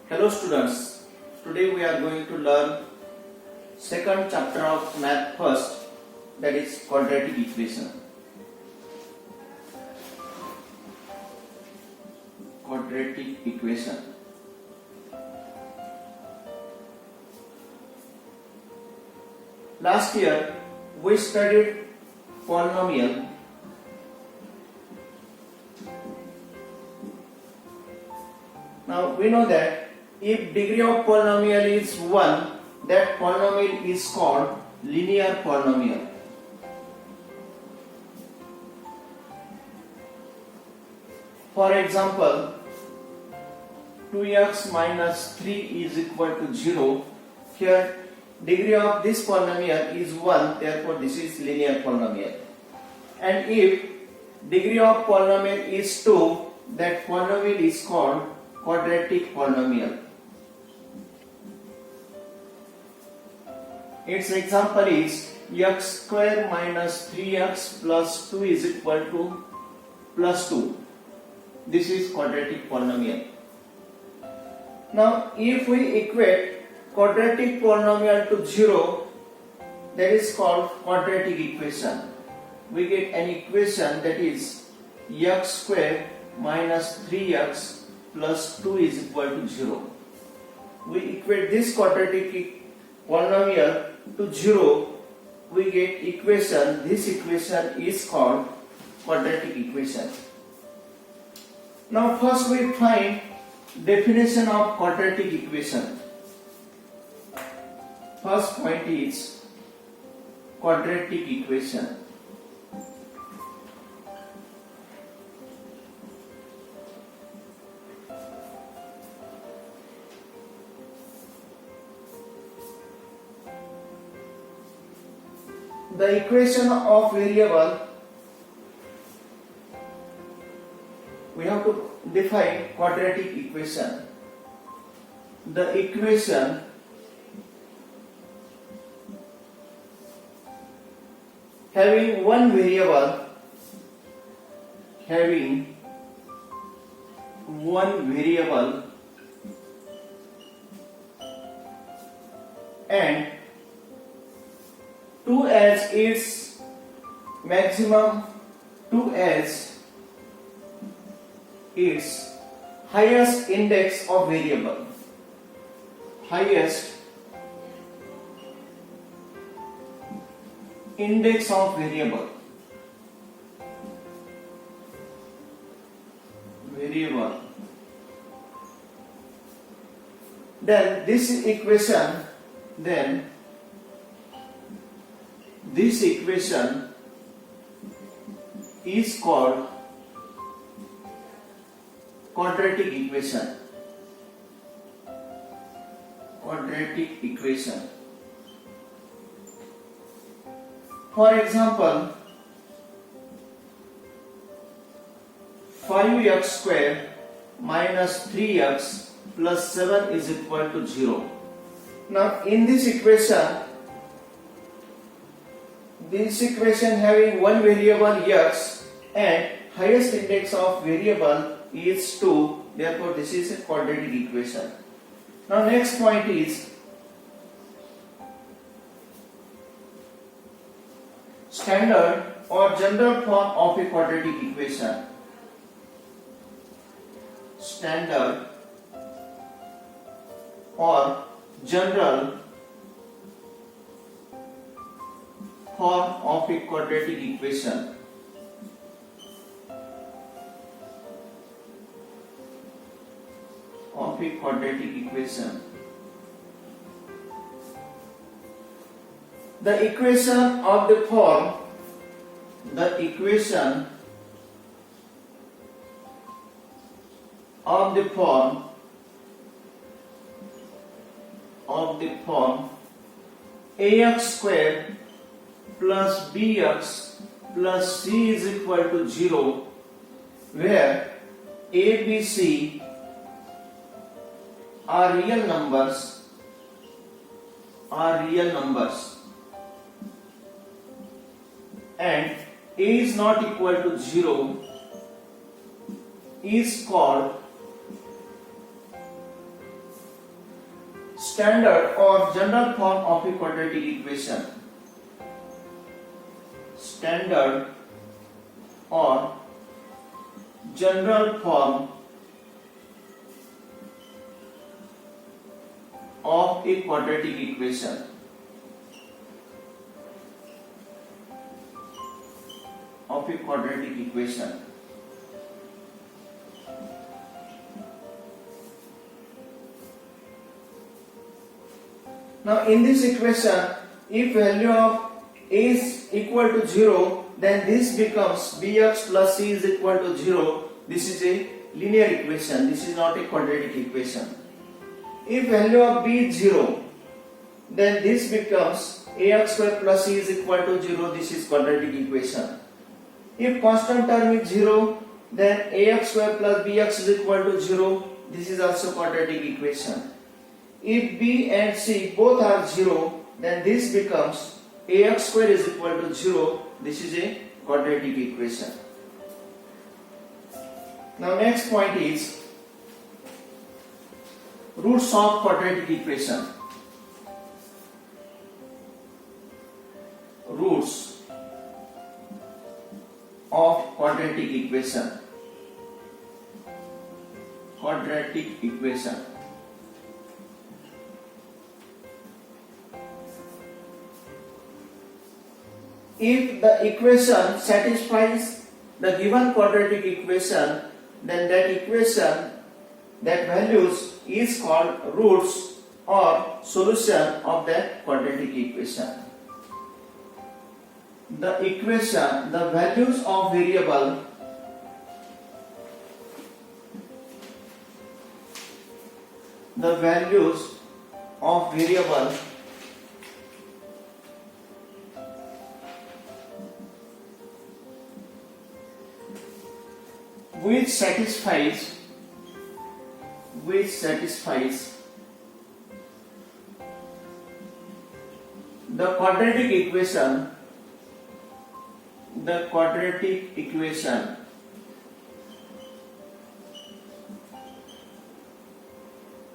Hello students, today we are going to learn second chapter of math first, that is quadratic equation. Quadratic equation. Last year we studied polynomial. Now we know that if degree of polynomial is 1, that polynomial is called linear polynomial. For example, 2x minus 3 is equal to 0. Here degree of this polynomial is 1, therefore this is linear polynomial. And if degree of polynomial is 2, that polynomial is called quadratic polynomial. Its example is x square minus 3x plus 2 is equal to plus 2. This is quadratic polynomial. Now if we equate quadratic polynomial to 0, that is called quadratic equation. We get an equation that is x square minus 3x plus 2 is equal to 0. We equate this quadratic polynomial to 0, we get equation. This equation is called quadratic equation. Now first we find definition of quadratic equation. First point is quadratic equation. The equation of variable, we have to define quadratic equation. The equation having one variable and 2 as its maximum, 2 as its highest index of variable, highest index of variable, then this equation is called quadratic equation. Quadratic equation. For example, 5x square minus 3x plus 7 is equal to 0. Now in this equation having one variable x and highest index of variable is 2, therefore this is a quadratic equation. Now next point is standard or general form of a quadratic equation. Standard or general form of a quadratic equation. The equation of the form ax square plus bx plus c is equal to 0, where a, b, c are real numbers, and a is not equal to 0 is called standard or general form of a quadratic equation. Standard or general form of a quadratic equation. Of a quadratic equation. Now in this equation, if value of a is equal to 0, then this becomes bx plus c is equal to 0. This is a linear equation. This is not a quadratic equation. If value of b is 0, then this becomes ax square plus c is equal to 0. This is quadratic equation. If constant term is 0, then ax square plus bx is equal to 0. This is also quadratic equation. If b and c both are 0, then this becomes ax square is equal to 0. This is a quadratic equation. Now next point is roots of quadratic equation. Roots of quadratic equation. Quadratic equation. If the equation satisfies the given quadratic equation, then that equation, that values is called roots or solution of that quadratic equation. The equation, the values of variable which satisfies the quadratic equation,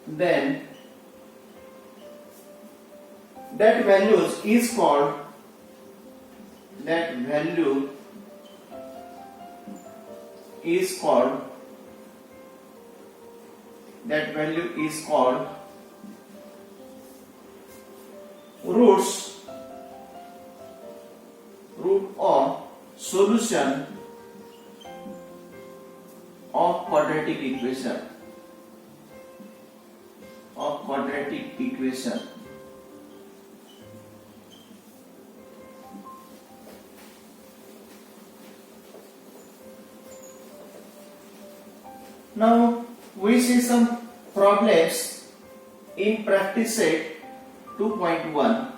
then that value is called root or solution of quadratic equation. Now we see some problems in practice set 2.1.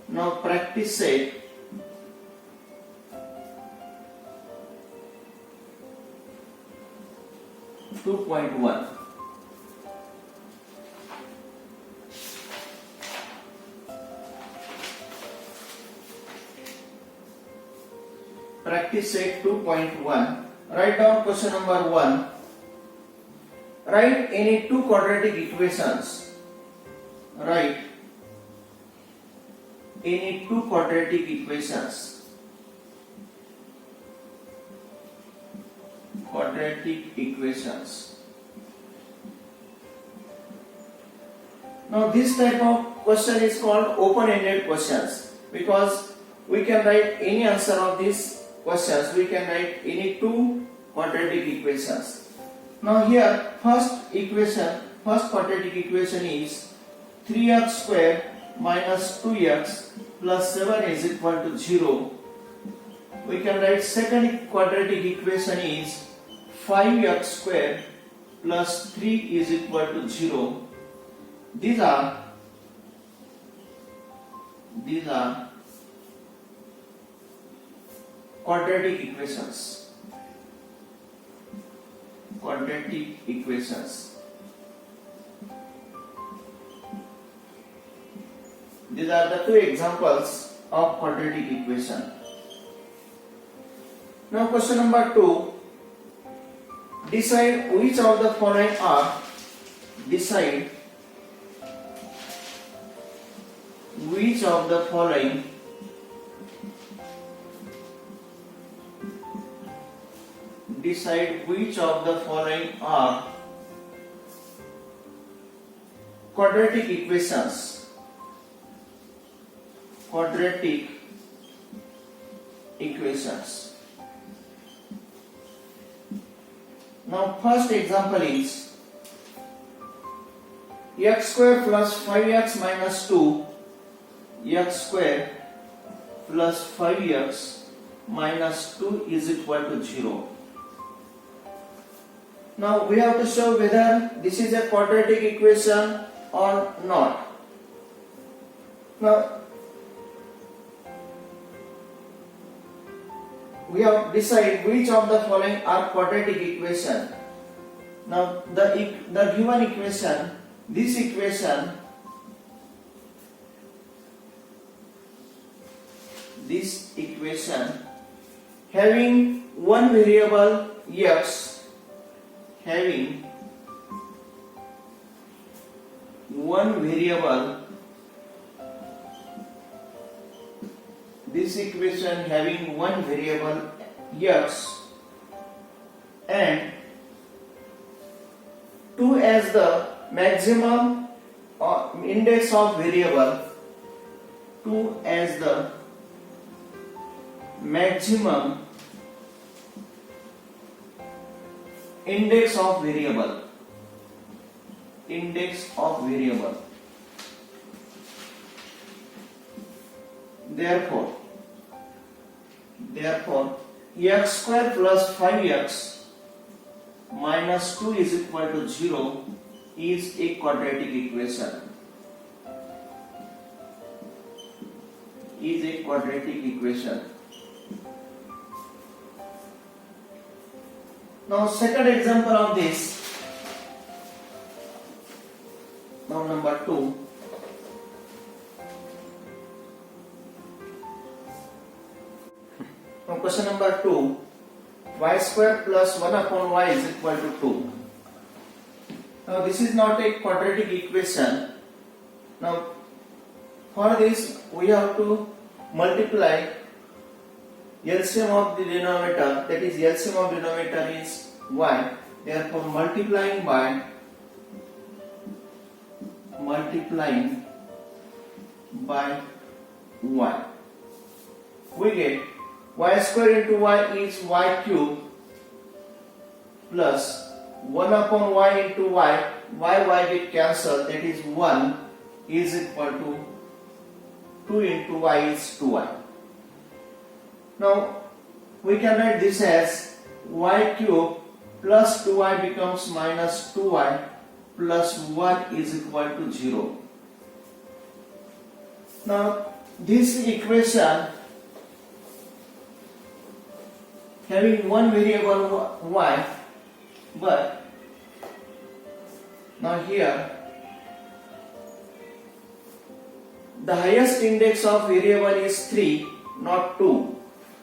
Now practice set 2.1. Practice set 2.1. Write down question number 1. Write any two quadratic equations. Write any two quadratic equations. Now this type of question is called open-ended questions, because we can write any answer of these questions. We can write any two quadratic equations. Now here first quadratic equation is 3x square minus 2x plus 7 is equal to 0. We can write second quadratic equation is 5x square plus 3 is equal to 0. These are quadratic equations. These are the two examples of quadratic equation. Now question number 2. Decide which of the following are which of the following are quadratic equations. Now first example is x square plus 5x minus 2, x square plus 5x minus 2 is equal to 0. Now we have to show whether this is a quadratic equation or not. Now we have to decide which of the following are quadratic equation. Now the given equation, this equation having one variable x, this equation having one variable x and 2 as the maximum index of variable, 2 as the maximum index of variable, therefore x square plus 5x minus 2 is equal to 0 is a quadratic equation. Now second example of this, now number 2. Now question number 2, y square plus 1 upon y is equal to 2. Now this is not a quadratic equation. Now for this we have to multiply LCM of the denominator, that is LCM of denominator is y, therefore multiplying by y, we get y square into y is y cube plus 1 upon y into y get cancelled, that is 1 is equal to 2 into y is 2y. Now we can write this as y cube plus 2y becomes minus 2y plus 1 is equal to 0. Now this equation having one variable y, but now here the highest index of variable is 3, not 2.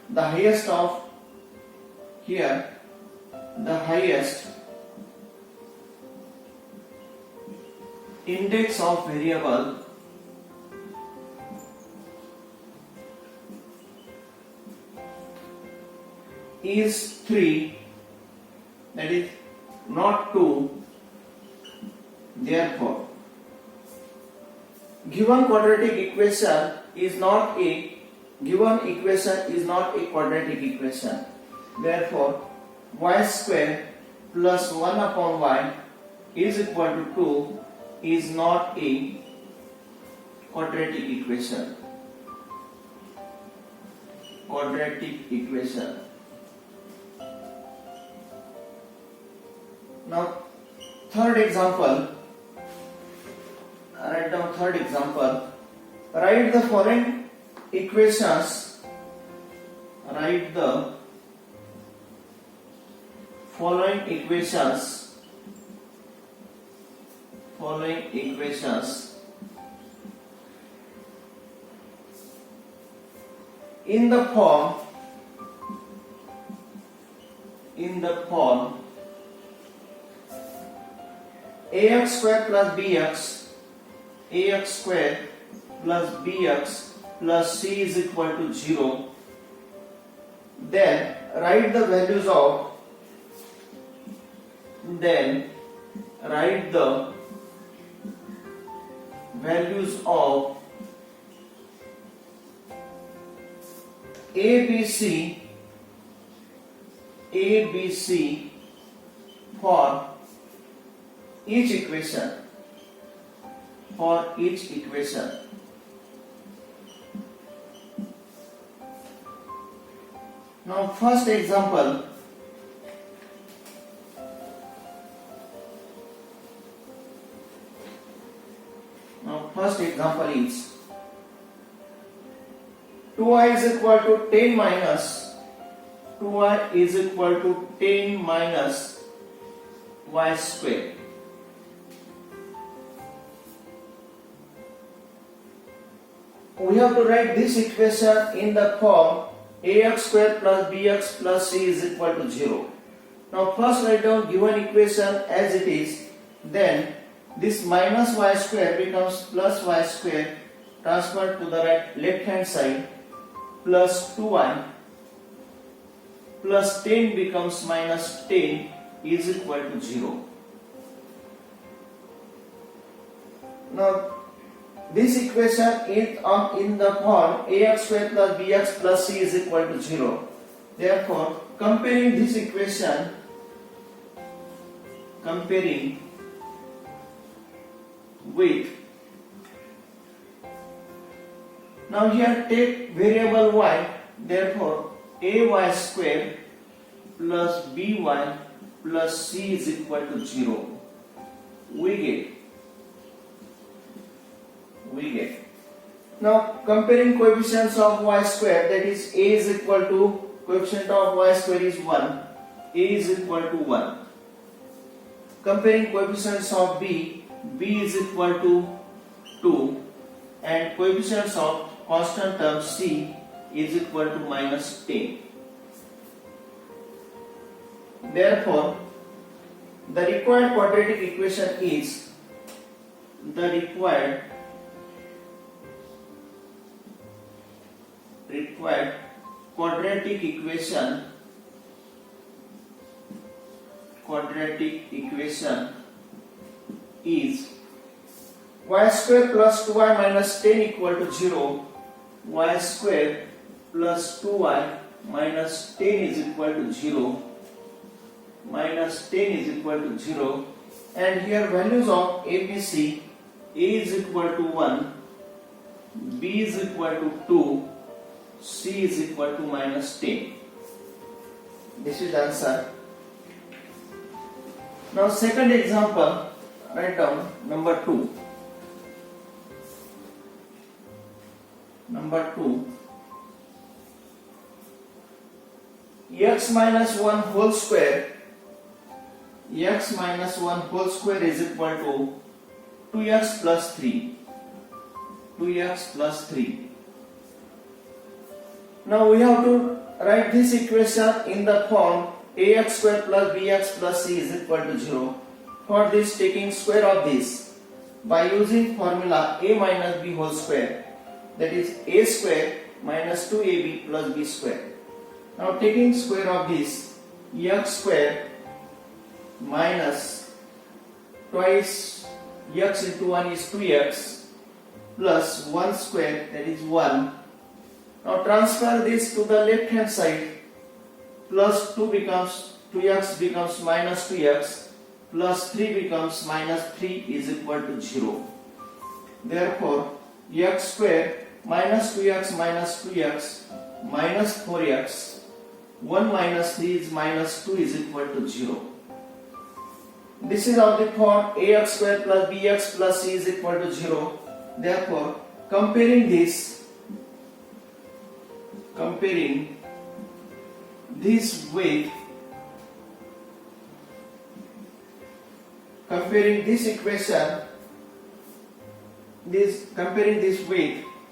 The highest of here, the highest index of variable is 3, that is not 2. Therefore given equation is not a quadratic equation. Therefore y square plus 1 upon y is equal to 2 is not a quadratic equation. Now third example, write down third example. Write the following equations. In the form ax square plus bx, ax square plus bx plus c is equal to 0. Then write the values of ABC for each equation. Now first example, is 2y is equal to 10 minus y square. We have to write this equation in the form ax square plus bx plus c is equal to 0. Now first write down given equation as it is, then this minus y square becomes plus y square transferred to the left hand side, plus 2y plus 10 becomes minus 10 is equal to 0. Now this equation is in the form ax square plus bx plus c is equal to 0. Therefore, comparing this equation, with, now here take variable y, therefore ay square plus by plus c is equal to 0. We get. Now comparing coefficients of y square, that is a is equal to, coefficient of y square is 1, a is equal to 1. Comparing coefficients of b is equal to 2, and coefficients of constant term c is equal to minus 10. Therefore, the required quadratic equation is quadratic equation is y square plus 2y minus 10 equal to 0, y square plus 2y minus 10 is equal to 0, and here values of ABC, a is equal to 1, b is equal to 2, c is equal to minus 10. This is answer. Now second example, write down number 2. X minus 1 whole square is equal to 2x plus 3. Now we have to write this equation in the form ax square plus bx plus c is equal to 0. For this, taking square of this by using formula a minus b whole square, that is a square minus 2ab plus b square. Now taking square of this, x square minus twice x into 1 is 2x plus 1 square, that is 1. Now transfer this to the left hand side, plus 2x becomes minus 2x, plus 3 becomes minus 3 is equal to 0. Therefore, x square minus 2x minus 4x, 1 minus 3 is minus 2 is equal to 0. This is of the form ax square plus bx plus c is equal to 0. Therefore, comparing this with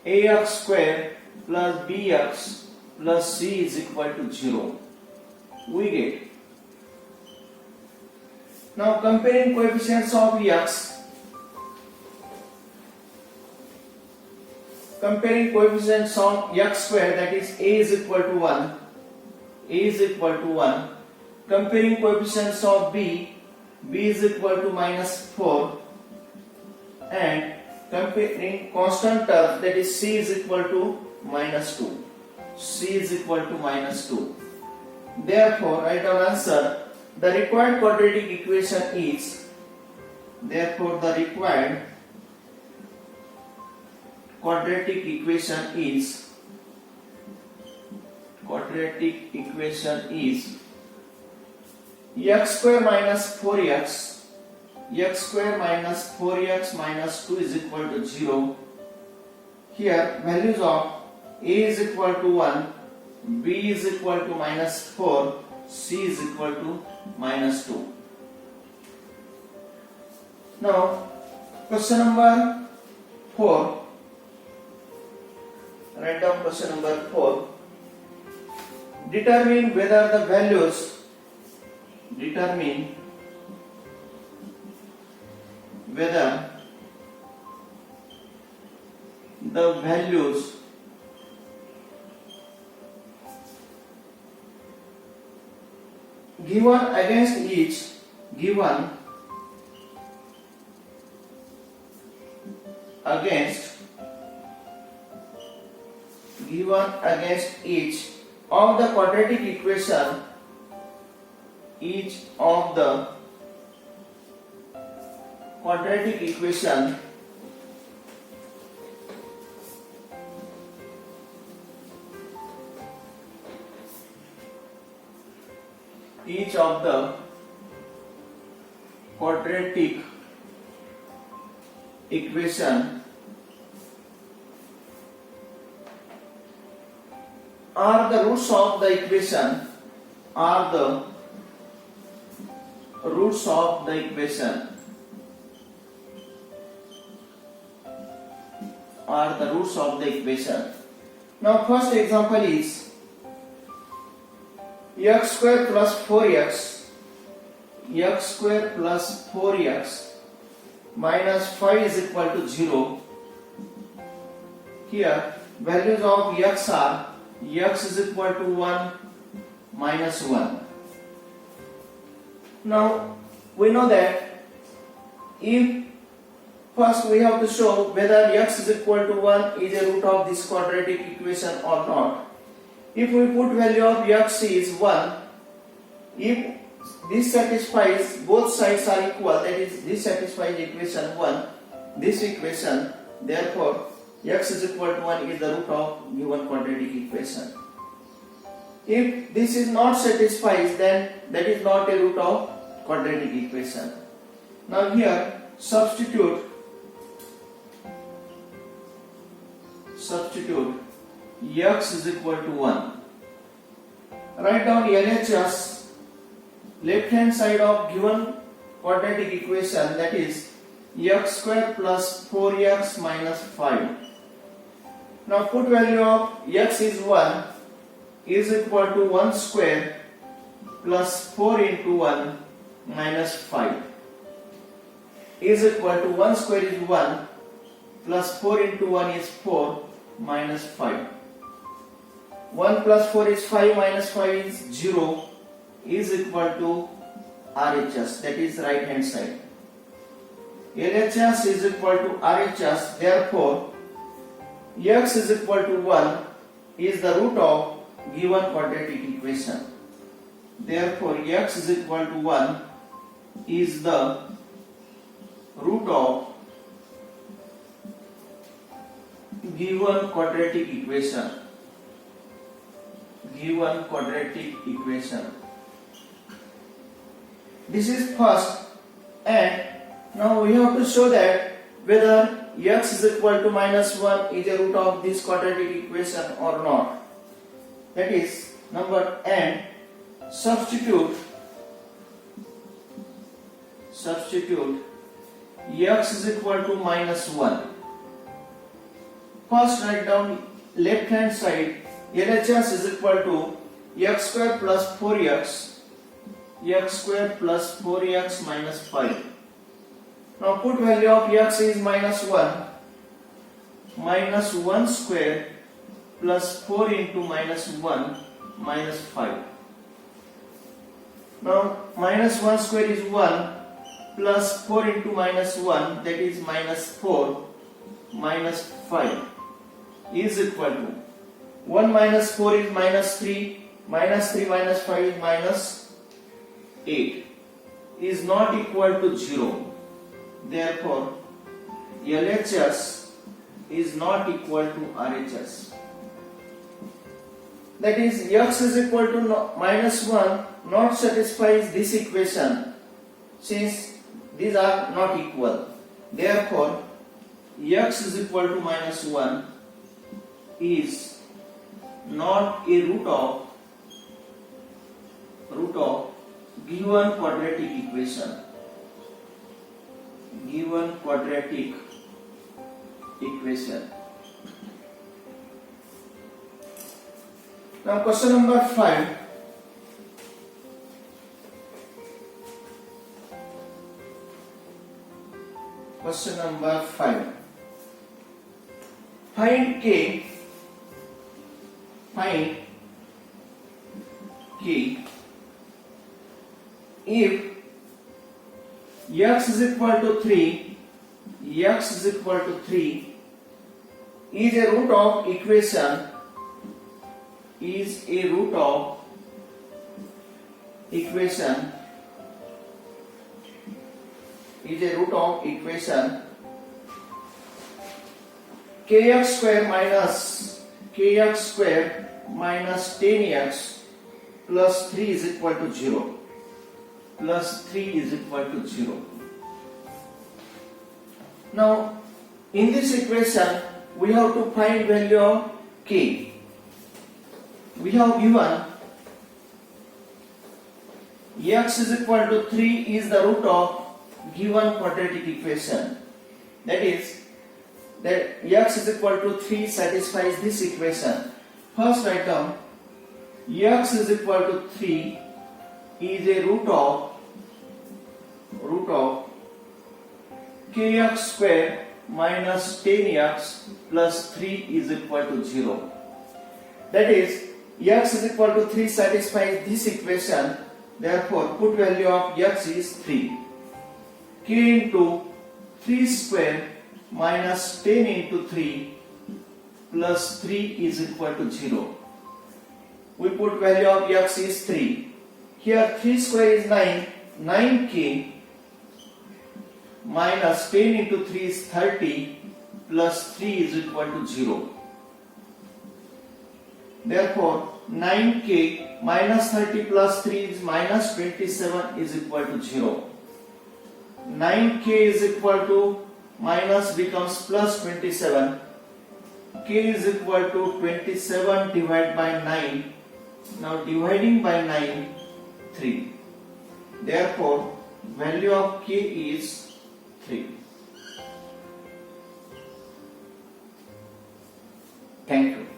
ax square plus bx plus c is equal to 0. We get. Now comparing coefficients of x, comparing coefficients of x square, that is a is equal to 1, a is equal to 1, comparing coefficients of b is equal to -4, and comparing constant terms, that is c is equal to -2, c is equal to -2. Therefore, write down answer. The required quadratic equation is, therefore the required quadratic equation is x square minus 4x minus 2 is equal to 0. Here values of a is equal to 1, b is equal to -4, c is equal to -2. Now question number 4. Write down question number 4. Determine whether the values given against each of the quadratic equation, are the roots of the equation, Now first example is x square plus 4x minus 5 is equal to 0. Here values of x are x is equal to 1 minus 1. Now we know that if first we have to show whether x is equal to 1 is a root of this quadratic equation or not. If we put value of x is 1, if this satisfies, both sides are equal, that is this satisfies equation 1, this equation, therefore x is equal to 1 is the root of given quadratic equation. If this is not satisfies, then that is not a root of quadratic equation. Now here substitute x is equal to 1. Write down LHS, left hand side of given quadratic equation, that is x square plus 4x minus 5. Now put value of x is 1 is equal to 1 square plus 4 into 1 minus 5 is equal to 1 square is 1 plus 4 into 1 is 4 minus 5. 1 plus 4 is 5 minus 5 is 0 is equal to RHS, that is right hand side. LHS is equal to RHS, therefore x is equal to 1 is the root of given quadratic equation. Therefore x is equal to 1 is the root of given quadratic equation. This is first, and now we have to show that whether x is equal to minus 1 is a root of this quadratic equation or not. That is number, and substitute x is equal to minus 1. First write down left hand side, LHS is equal to x square plus 4x minus 5. Now put value of x is minus 1. minus 1 square plus 4 into minus 1 minus 5. Now minus 1 square is 1 plus 4 into minus 1, that is minus 4 minus 5 is equal to 1 minus 4 is minus 3 minus 3 minus 5 is minus 8 is not equal to 0. Therefore LHS is not equal to RHS. That is x is equal to minus 1 not satisfies this equation since these are not equal. Therefore x is equal to minus 1 is not a root of given quadratic equation. Given quadratic equation. Now question number 5. Question number 5. Find K if x is equal to 3 is a root of equation kx square minus 10x plus 3 is equal to 0. Now in this equation we have to find value of k. We have given x is equal to 3 is the root of given quadratic equation. That is that x is equal to 3 satisfies this equation. First write down x is equal to 3 is a root of kx square minus 10x plus 3 is equal to 0. That is x is equal to 3 satisfies this equation. Therefore put value of x is 3. K into 3 square minus 10 into 3 plus 3 is equal to 0. We put value of x is 3. Here 3 square is 9. 9k minus 10 into 3 is 30 plus 3 is equal to 0. Therefore 9k minus 30 plus 3 is minus 27 is equal to 0. 9k is equal to minus becomes plus 27. K is equal to 27 divided by 9. Now dividing by 9, 3. Therefore value of k is 3. Thank you.